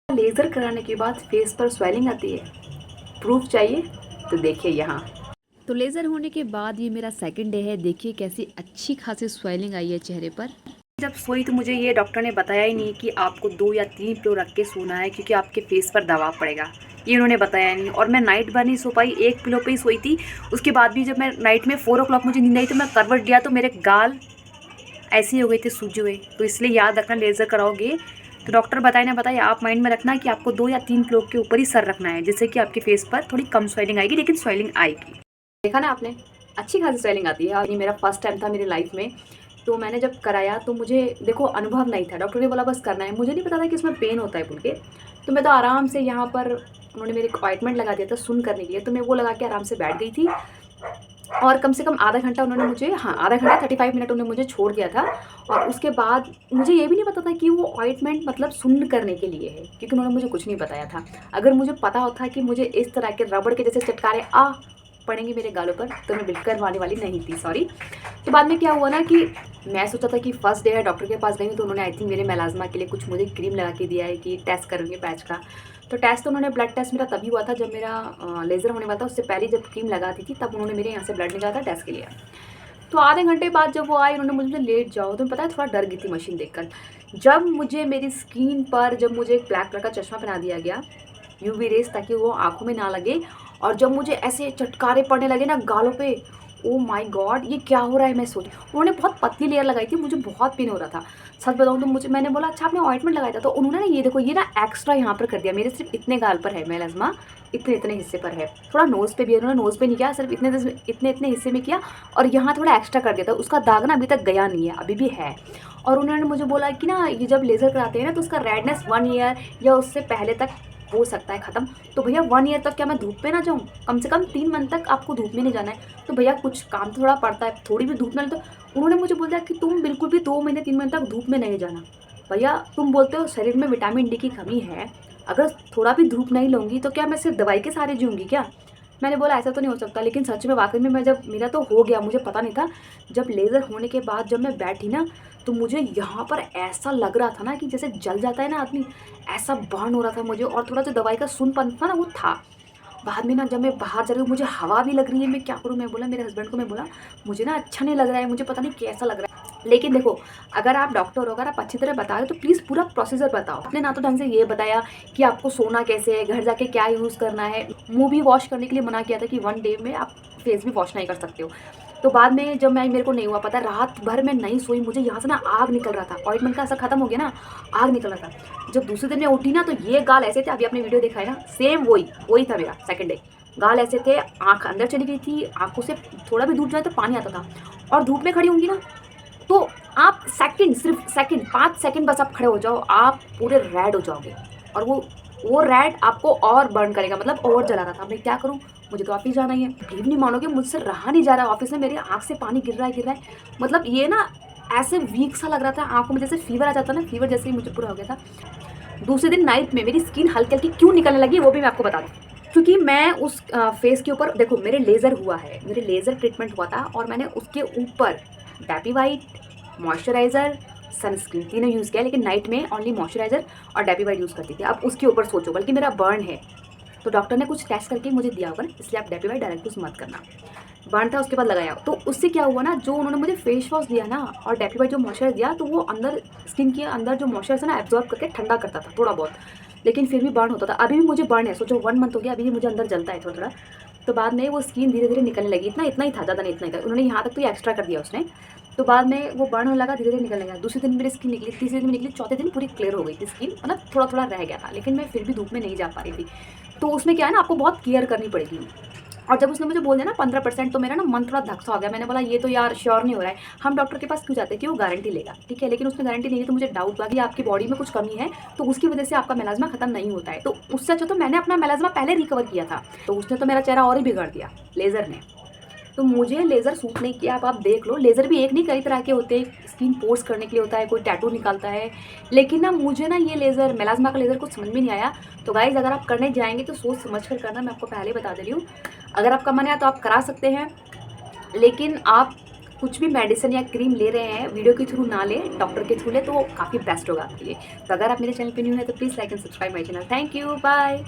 Laser कराने के बाद फेस पर स्वेलिंग आती है, प्रूफ चाहिए तो देखिए यहाँ। तो लेज़र होने के बाद ये मेरा सेकंड डे है। देखिए कैसी अच्छी खासी स्वेलिंग आई है चेहरे पर। जब सोई तो मुझे ये डॉक्टर ने बताया ही नहीं कि आपको 2 या 3 पिलो रख के सोना है, क्योंकि आपके फेस पर दबाव पड़ेगा, ये उन्होंने बताया नहीं। और मैं नाइट भर नहीं सो पाई, 1 पिलो पे ही सोई थी। उसके बाद भी जब मैं नाइट में 4 o'clock मुझे नींद आई तो मैं करवट दिया तो मेरे गाल ऐसे ही हो गए थे, सूजे हुए। तो इसलिए याद रखना, लेज़र कराओगे तो डॉक्टर बताए ना बताए, आप माइंड में रखना कि आपको 2 या 3 किलो के ऊपर ही सर रखना है, जिससे कि आपके फेस पर थोड़ी कम स्वेलिंग आएगी, लेकिन स्वेलिंग आएगी। देखा ना आपने, अच्छी खासी स्वेलिंग आती है। और ये मेरा फर्स्ट टाइम था मेरी लाइफ में। तो मैंने जब कराया तो मुझे देखो अनुभव नहीं था, डॉक्टर ने बोला बस करना है, मुझे नहीं पता था कि इसमें पेन होता है बोल के। तो मैं तो आराम से यहाँ पर उन्होंने मेरे को ऑइंटमेंट लगा दिया था सुन करने के लिए, तो मैं वो लगा के आराम से बैठ गई थी। और कम से कम आधा घंटा उन्होंने मुझे, हाँ आधा घंटा 35 मिनट उन्होंने मुझे छोड़ दिया था। और उसके बाद मुझे ये भी नहीं पता था कि वो ऑइंटमेंट मतलब सुन्न करने के लिए है, क्योंकि उन्होंने मुझे कुछ नहीं बताया था। अगर मुझे पता होता कि मुझे इस तरह के रबड़ के जैसे चटकारे पड़ेंगे मेरे गालों पर, तो मैं बिल्कुल करवाने वाली नहीं थी, सॉरी। तो बाद में क्या हुआ ना कि मैं सोचा था कि फर्स्ट डे है, डॉक्टर के पास गई तो उन्होंने आई थिंक मेरे मेलाज़्मा के लिए कुछ मुझे क्रीम लगा के दिया है कि टेस्ट करेंगे पैच का। तो टेस्ट तो उन्होंने, ब्लड टेस्ट मेरा तभी हुआ था जब मेरा लेज़र होने वाला था। उससे पहले जब क्रीम लगाती थी तब उन्होंने मेरे यहाँ से ब्लड निकाला था टेस्ट के लिए। तो आधे घंटे बाद जब वो आई, उन्होंने मुझे लेट जाओ, तो पता है थोड़ा डर गई थी मशीन देखकर। जब मुझे मेरी स्किन पर जब मुझे एक ब्लैक कलर का चश्मा पहना दिया गया, यूवी रेस, ताकि वो आंखों में ना लगे, और जब मुझे ऐसे चटकारे पड़ने लगे ना गालों पे, ओ माय गॉड ये क्या हो रहा है, मैं सोची। उन्होंने बहुत पतली लेयर लगाई थी, मुझे बहुत पेन हो रहा था। सच बताऊँ तो मुझे, मैंने बोला अच्छा आपने ऑइंटमेंट लगाया था, तो उन्होंने ना ये देखो ये ना एक्स्ट्रा यहाँ पर कर दिया, मेरे सिर्फ इतने गाल पर है मेलाज़्मा, इतने इतने हिस्से पर है। थोड़ा नोज़ पे भी है, उन्होंने नोज़ पे नहीं किया, सिर्फ इतने इतने इतने हिस्से में किया। और यहाँ थोड़ा एक्स्ट्रा कर दिया था, उसका दाग ना अभी तक गया नहीं है, अभी भी है। और उन्होंने मुझे बोला कि ना ये जब लेज़र कराते हैं ना तो उसका रेडनेस 1 ईयर या उससे पहले तक हो सकता है ख़त्म। तो भैया 1 ईयर तक क्या मैं धूप में ना जाऊँ? कम से कम 3 मंथ तक आपको धूप में नहीं जाना है। तो भैया कुछ काम थोड़ा पड़ता है, थोड़ी भी धूप में, तो उन्होंने मुझे बोल दिया कि तुम बिल्कुल भी 2 महीने 3 महीने तक धूप में नहीं जाना। भैया तुम बोलते हो शरीर में विटामिन डी की कमी है, अगर थोड़ा भी धूप नहीं लूँगी तो क्या मैं सिर्फ दवाई के सहारे जीऊँगी क्या? मैंने बोला ऐसा तो नहीं हो सकता। लेकिन सच में वाक़ई में मैं, जब मेरा तो हो गया, मुझे पता नहीं था। जब लेज़र होने के बाद जब मैं बैठी ना, तो मुझे यहाँ पर ऐसा लग रहा था ना कि जैसे जल जाता है ना आदमी, ऐसा बर्न हो रहा था मुझे। और थोड़ा जो दवाई का सूंढपन था ना वो था। बाद में ना जब मैं बाहर जा रही हूँ, मुझे हवा भी लग रही है, मैं क्या करूँ? मैं बोला मेरे हस्बैंड को, मैं बोला मुझे ना अच्छा नहीं लग रहा है, मुझे पता नहीं कैसा लग रहा है। लेकिन देखो, अगर आप डॉक्टर हो, अगर आप अच्छी तरह बता रहे हो तो प्लीज़ पूरा प्रोसीजर बताओ। आपने ना तो ढंग से ये बताया कि आपको सोना कैसे है, घर जाके क्या यूज़ करना है। मुँह भी वॉश करने के लिए मना किया था कि 1 डे में आप फेस भी वॉश नहीं कर सकते हो। तो बाद में जब मैं, मेरे को नहीं हुआ पता, रात भर मैं नहीं सोई, मुझे यहाँ से ना आग निकल रहा था, ऑइंटमेंट का असर खत्म हो गया ना, आग निकल रहा था। जब दूसरे दिन मैं उठी ना, तो ये गाल ऐसे थे, अभी आपने वीडियो देखा है ना, सेम वही वही था मेरा सेकंड डे। गाल ऐसे थे, आँख अंदर चली गई थी, आँखों से थोड़ा भी धूप जाए तो पानी आता था। और धूप में खड़ी होंगी ना, तो आप सेकंड, सिर्फ सेकंड, 5 सेकंड बस आप खड़े हो जाओ, आप पूरे रेड हो जाओगे। और वो रेड आपको और बर्न करेगा, मतलब और जला रहा था। मैं क्या करूँ? मुझे तो ऑफिस जाना ही है। बिलीव नहीं मानोगे, मुझसे रहा नहीं जा रहा ऑफिस में, मेरी आँख से पानी गिर रहा है, गिर रहा है। मतलब ये ना ऐसे वीक सा लग रहा था, आँखों में जैसे फीवर आ जाता है ना, फीवर जैसे ही मुझे पूरा हो गया था। दूसरे दिन नाइट में मेरी स्किन हल्की-हल्की क्यों निकलने लगी वो भी मैं आपको बता दूँ। क्योंकि मैं उस फेस के ऊपर देखो, मेरे लेज़र हुआ है, मेरे लेज़र ट्रीटमेंट हुआ था, और मैंने उसके ऊपर डैपी वाइट, मॉइस्चराइज़र, सनस्क्रीन तीनों यूज़ किया, लेकिन नाइट में ओनली मॉइस्चराइज़र और डैपी वाइट यूज़ करती थी। अब उसके ऊपर सोचो, बल्कि मेरा बर्न है, तो डॉक्टर ने कुछ टेस्ट करके मुझे दिया होगा ना, इसलिए आप डेपीवाइट डायरेक्ट यूज़ मत करना। बर्न था उसके बाद लगाया, तो उससे क्या हुआ ना, जो उन्होंने मुझे फेस वॉश दिया ना और डेपीवाइट जो मॉइस्चराइज़र दिया, तो वो अंदर स्किन के अंदर जो मॉइस्चराइज़र ना एब्ज़ॉर्ब करके ठंडा करता था थोड़ा बहुत, लेकिन फिर भी बर्न होता था। अभी भी मुझे बर्न है, सोचो 1 मंथ हो गया, अभी भी मुझे अंदर जलता है थोड़ा-थोड़ा। तो बाद में वो स्किन धीरे-धीरे निकलने लगी, इतना इतना ही था, ज़्यादा नहीं, इतना ही था। उन्होंने यहाँ तक तो ये एक्स्ट्रा कर दिया उसने। तो बाद में वो बर्न होने लगा, धीरे-धीरे निकलने लगा। दूसरे दिन मेरी स्किन निकली, तीसरे दिन में निकली, चौथे दिन पूरी क्लियर हो गई थी स्किन, मतलब थोड़ा-थोड़ा रह गया था, लेकिन मैं फिर भी धूप में नहीं जा पा रही थी। तो उसमें क्या है ना, आपको बहुत केयर करनी पड़ेगी। और जब उसने मुझे बोल दिया ना 15%, तो मेरा ना मन थोड़ा धक्सा हो गया। मैंने बोला ये तो यार श्योर नहीं हो रहा है। हम डॉक्टर के पास क्यों जाते हैं कि वो गारंटी लेगा, ठीक है, लेकिन उसने गारंटी नहीं दी, तो मुझे डाउट हुआ कि आपकी बॉडी में कुछ कमी है, तो उसकी वजह से आपका मेलाज़्मा खत्म नहीं होता है। तो उससे अच्छा तो मैंने अपना मेलाज़्मा पहले रिकवर किया था, तो उसने तो मेरा चेहरा और ही बिगाड़ दिया लेज़र ने। तो मुझे लेज़र सूट नहीं किया। अब आप देख लो, लेज़र भी एक नहीं कई तरह के होते हैं, स्किन पोर्स करने के लिए होता है, कोई टैटू निकालता है, लेकिन ना मुझे ना ये लेज़र, मेलाज़्मा का लेज़र कुछ समझ में नहीं आया। तो गाइज़ अगर आप करने जाएंगे तो सोच समझ कर करना, मैं आपको पहले बता दे रही हूँ। अगर आपका मन है तो आप करा सकते हैं, लेकिन आप कुछ भी मेडिसिन या क्रीम ले रहे हैं, वीडियो के थ्रू ना लें, डॉक्टर के थ्रू लें, तो वो काफ़ी बेस्ट होगा आपके लिए। तो अगर आप मेरे चैनल पे न्यू हैं तो please like and subscribe my channel. Thank you, bye.